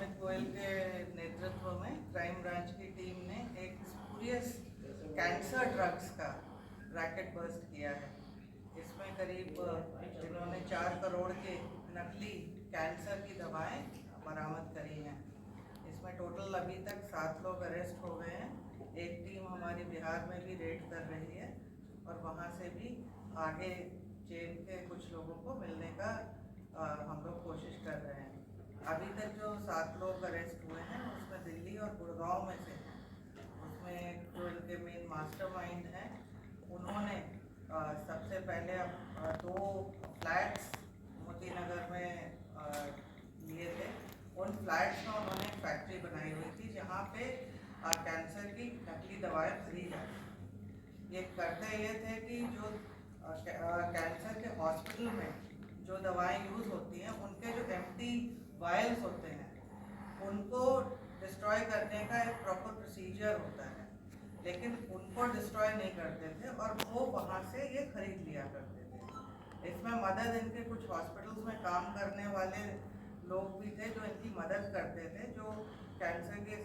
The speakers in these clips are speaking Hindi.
अमित गोयल के नेतृत्व में क्राइम ब्रांच की टीम ने एक स्पूरियस कैंसर ड्रग्स का रैकेट बस्ट किया है। इसमें करीब इन्होंने 4 करोड़ के नकली कैंसर की दवाएं बरामद करी हैं। इसमें टोटल अभी तक 7 लोग अरेस्ट हो गए हैं। एक टीम हमारी बिहार में भी रेड कर रही है और वहाँ से भी आगे चेन के कुछ लोगों को मिलने का हम लोग कोशिश कर रहे हैं। अभी तक जो 7 लोग अरेस्ट हुए हैं उसमें दिल्ली और गुड़गांव में से हैं। उसमें जो इनके मेन मास्टरमाइंड हैं उन्होंने सबसे पहले 2 फ्लैट्स मोती नगर में लिए थे। उन फ्लैट्स में उन्होंने एक फैक्ट्री बनाई हुई थी जहाँ पे कैंसर की नकली दवाएं भरी जाती। ये करते ये थे कि जो कैंसर के हॉस्पिटल में जो दवाएं यूज़ होती हैं उनके जो एम्प्टी वायल्स होते हैं उनको डिस्ट्रॉय करने का एक प्रॉपर प्रोसीजर होता है, लेकिन उनको डिस्ट्रॉय नहीं करते थे और वो वहाँ से ये खरीद लिया करते थे। इसमें मदद इनके कुछ हॉस्पिटल्स में काम करने वाले लोग भी थे जो इनकी मदद करते थे। जो कैंसर के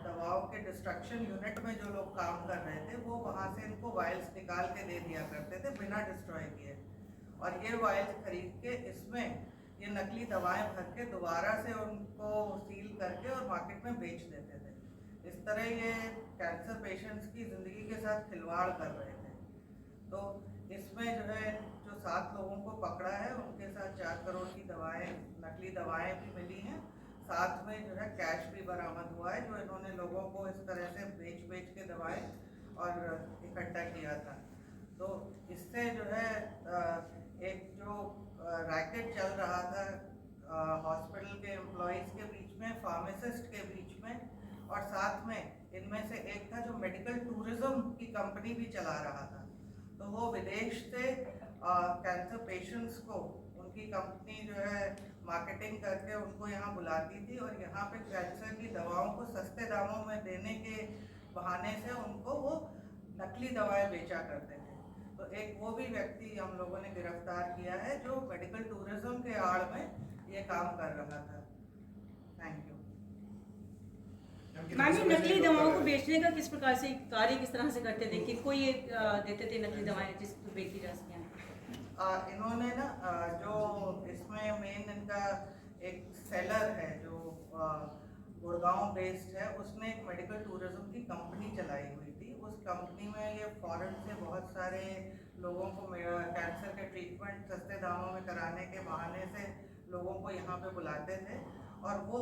दवाओं के डिस्ट्रक्शन यूनिट में जो लोग काम कर रहे थे वो वहाँ से इनको वायल्स निकाल के दे दिया करते थे बिना डिस्ट्रॉय किए, और ये वायल्स खरीद के इसमें ये नकली दवाएं भर के दोबारा से उनको सील करके और मार्केट में बेच देते थे। इस तरह ये कैंसर पेशेंट्स की ज़िंदगी के साथ खिलवाड़ कर रहे थे। तो इसमें जो है जो 7 लोगों को पकड़ा है उनके साथ 4 करोड़ की दवाएं, नकली दवाएं भी मिली हैं। साथ में जो है कैश भी बरामद हुआ है जो इन्होंने लोगों को इस तरह से बेच के दवाएं और इकट्ठा किया था। तो इससे जो है एक जो रैकेट चल रहा था हॉस्पिटल के एम्प्लॉयज़ के बीच में, फार्मासिस्ट के बीच में, और साथ में इनमें से एक था जो मेडिकल टूरिज्म की कंपनी भी चला रहा था। तो वो विदेश से कैंसर पेशेंट्स को उनकी कंपनी जो है मार्केटिंग करके उनको यहाँ बुलाती थी और यहाँ पे कैंसर की दवाओं को सस्ते दामों में देने के बहाने से उनको वो नकली दवाएं बेचा करते थे। तो एक वो भी व्यक्ति हम लोगों ने गिरफ्तार किया है जो मेडिकल टूरिज्म के आड़ में ये काम कर रहा था। Thank you. मैम, ये नकली दवाओं को बेचने का किस प्रकार से कार्य किस तरह से करते थे? किनको ये देते थे नकली दवाएं जिसको बेची जा सकें? इन्होंने ना जो इसमें मेन इनका एक सेलर है जो गुड़गांव बेस्ड है, उसने एक मेडिकल टूरिज्म की कंपनी चलाई हुई थी। उस कंपनी में ये फॉरेन से बहुत सारे लोगों को कैंसर के ट्रीटमेंट सस्ते दामों में कराने के बहाने से लोगों को यहाँ पे बुलाते थे और वो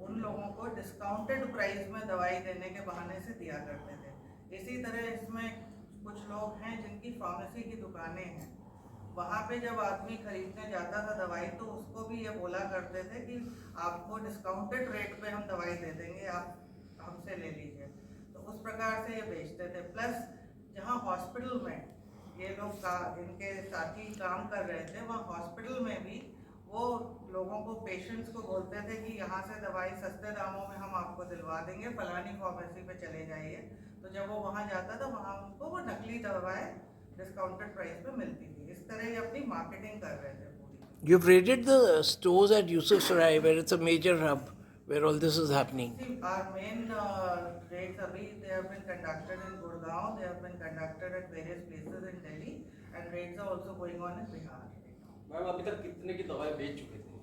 उन लोगों को डिस्काउंटेड प्राइस में दवाई देने के बहाने से दिया करते थे। इसी तरह इसमें कुछ लोग हैं जिनकी फार्मेसी की दुकानें हैं। वहाँ पे जब आदमी खरीदने जाता था दवाई तो उसको भी ये बोला करते थे कि आपको डिस्काउंटेड रेट पे हम दवाई दे देंगे, आप हमसे ले लीजिए। तो उस प्रकार से ये बेचते थे। प्लस जहाँ हॉस्पिटल में ये लोग इनके साथी काम कर रहे थे, वहाँ हॉस्पिटल में भी वो लोगों को, पेशेंट्स को बोलते थे कि यहाँ से दवाई सस्ते दामों में हम आपको दिलवा देंगे, फलानी फार्मेसी पे चले जाइए। तो जब वो वहाँ जाता था वहाँ उनको वो नकली दवाएं डिस्काउंटेड प्राइस पे मिलती थी। इस तरह ये अपनी मार्केटिंग कर रहे थे पूरी। You've raided the stores at Yusuf Sarai, where it's a major hub, where all this is happening. See, our main raids abhi they have been conducted in Gurgaon, they have been conducted at various places in Delhi, and raids are also going on in Bihar. Ma'am, अभी तक कितने की दवाएं बेच चुके थे?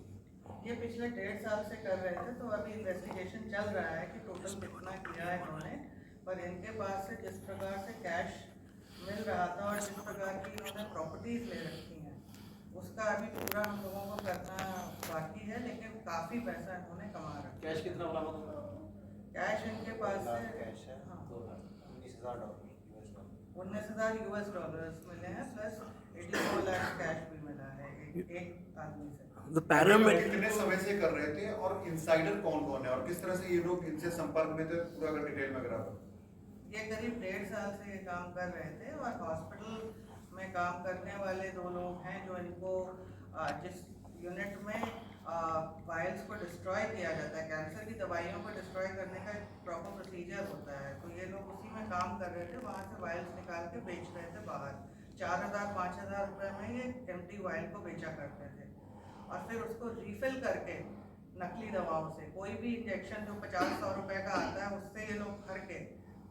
ये पिछले 1.5 साल से कर रहे थे, तो अभी इन्वेस्टिगेशन चल रहा है कि टोटल कितना किया है इन्होंने। पर इनके पास से जिस प्रकार से कैश मिल रहा था और जिस प्रकार की इन्होंने प्रॉपर्टीज ले रखी हैं उसका अभी पूरा हम लोगों को करना बाकी है, लेकिन काफ़ी पैसा इन्होंने कमा रखा है। कैश कितना बरामद हुआ? कैश इनके पास से कैश है हाँ, $19,000 US डॉलर्स मिले हैं, प्लस 84 लाख कैश भी मिला है एक आदमी से। The paramedic. कितने समय से कर रहे थे और इनसाइडर कौन कौन है और किस तरह से ये लोग इनसे संपर्क में थे, पूरा अगर डिटेल में अगर आप? ये करीब 1.5 साल से ये काम कर रहे थे और हॉस्पिटल में काम करने वाले 2 लोग हैं जो इनको जिस यूनिट में वायल्स को डिस्ट्रॉय किया जाता है, कैंसर की दवाइयों को डिस्ट्रॉय करने का एक प्रॉपर प्रोसीजर होता है, तो ये लोग उसी में काम कर रहे थे। वहाँ से वायल्स निकाल के बेच रहे थे बाहर। 4,000-5,000 रुपये में ये एम्प्टी वायल को बेचा करते थे और फिर उसको रीफिल करके नकली दवाओं से। कोई भी इंजेक्शन जो 50-100 रुपए का आता है उससे ये लोग भर के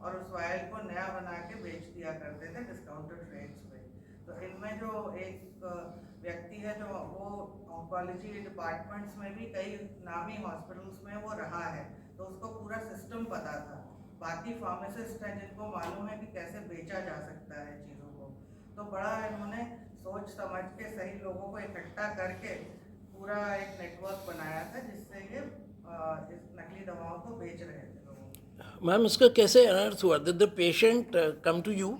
और उस वायल को नया बना के बेच दिया करते थे डिस्काउंटेड रेट्स पे। तो इनमें जो एक व्यक्ति है जो वो ऑन्कोलॉजी डिपार्टमेंट्स में भी कई नामी हॉस्पिटल्स में वो रहा है, तो उसको पूरा सिस्टम पता था। बाकी फार्मासिस्ट हैं जिनको मालूम है कि कैसे बेचा जा सकता है चीज़ों को, तो बड़ा इन्होंने सोच समझ के सही लोगों को इकट्ठा करके पूरा एक नेटवर्क बनाया था जिससे ये इस नकली दवाओं को बेच रहे थे लोगों को। मैम इसका कैसे अनर्थ हुआ? The patient come to you,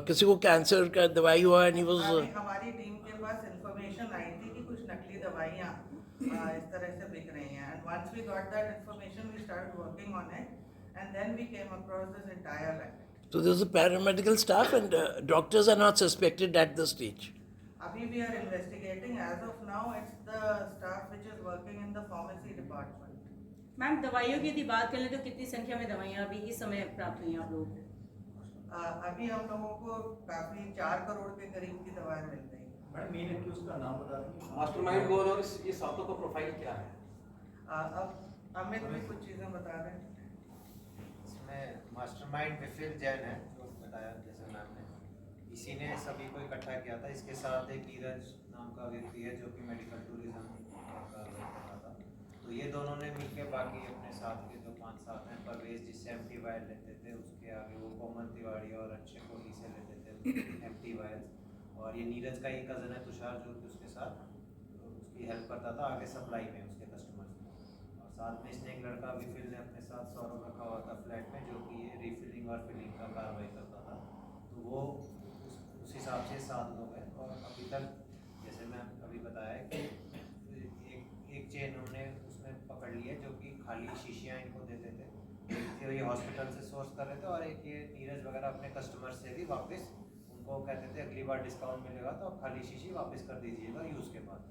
किसी को कैंसर का दवाई हुआ एंड ही वाज हमारी टीम के पास इंफॉर्मेशन आई थी कि कुछ नकली दवाइयाँ इस तरह से बिक रही हैं, and once we got that information we started working on it and then we came across this entire racket. So there's a paramedical staff and doctors are not suspected at this stage. अभी we are investigating. As of now, it's the staff which is working in the pharmacy department. Ma'am दवाइयों की यदि बात करें तो कितनी संख्या में दवाइयाँ अभी इस समय प्राप्त हुई हैं आप लोगों को? अभी हम लोगों को काफी 4 करोड़ के करीब की दवाएं मिल रही हैं। मैडम मेन एक्यूज का नाम बता दें। मास्टरमाइंड कौन और ये सातों का प्रोफाइल क्या है? अब अमित भी कुछ चीजें बता रहे हैं। इसमें मास्टरमाइंड विफिल जैन है, जो बताया जैसे मैम ने, इसी ने सभी को इकट्ठा किया था। इसके साथ एक नीरज नाम का व्यक्ति है जो कि मेडिकल टूरिज्म का कर रहा था। तो ये दोनों ने मिलकर बाकी अपने साथ के जो 5 साथ हैं, परवेज जिससे एम्प्टी वायल लेते थे, उसके आगे वो कोमल तिवारी और अच्छे कोहली से लेते थे एम्प्टी वायल्स, और ये नीरज का ही कज़न है तुषार जो कि उसके साथ उसकी हेल्प करता था आगे सप्लाई में उसके कस्टमर्स को। और साथ में इसने एक लड़का विफिल ने अपने साथ सौरभ रखा हुआ था फ्लैट में, जो कि ये रिफिलिंग और फिलिंग का कार्रवाई करता था। तो वो उस हिसाब से 7 लोग हैं। और अभी तक जैसे मैं अभी बताया कि एक चेन हमने उसमें पकड़ ली है जो कि खाली शीशियाँ इनको देते थे, एक तो ये हॉस्पिटल से सोर्स कर रहे थे, और एक ये नीरज वगैरह अपने कस्टमर से भी वापस उनको कहते थे अगली बार डिस्काउंट मिलेगा तो आप खाली शीशी वापस कर दीजिएगा यूज़ के बाद।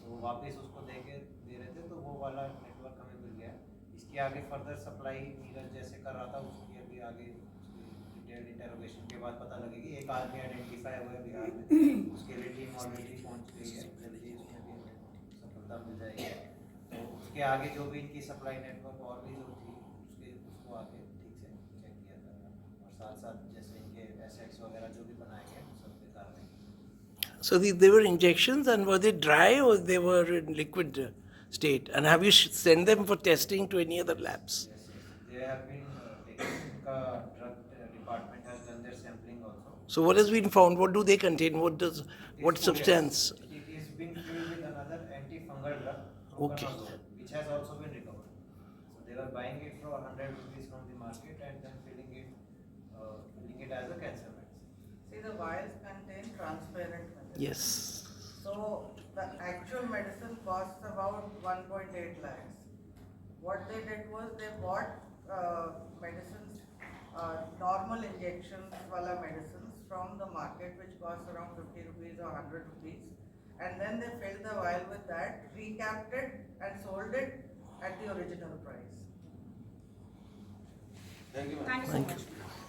तो वो वापस उसको दे रहे थे, तो वो वाला नेटवर्क हमें मिल गया। इसके आगे फर्दर सप्लाई नीरज जैसे कर रहा था उसकी अभी आगे डिटेल इंटरोगेशन के बाद पता लगेगी। एक आदमी आइडेंटिफाई हुआ है बिहार में, उसके लिए टीम ऑलरेडी पहुँच गई है, जल्दी उसमें भी हमें सफलता मिल जाएगी। तो उसके आगे जो भी इनकी सप्लाई नेटवर्क और भी जो थी उसको आगे ठीक से चेक किया जाएगा, और साथ साथ जैसे इनके एसेट्स वगैरह जो भी बनाए गए सब पे कार्रवाई। So they were injections, and were they dry or they were in liquid state? And have you sent them for testing to any other labs? Yes, they have been taken. Uनका drug department has done their sampling also. So what has been found? What do they contain? What It's substance? It is being filled with another antifungal drug, Okay. proconazole, which has also been recovered. So they were buying it for 100 rupees from the market and then filling it as a cancer medicine. See, the vials contain transparent medicine. Yes. So the actual medicine costs about 1.8 lakhs. What they did was they bought medicines, normal injections wala medicines from the market which costs around 50 rupees or 100 rupees, and then they filled the vial with that, recapped it and sold it at the original price. Thank you, ma'am. Thank you so much.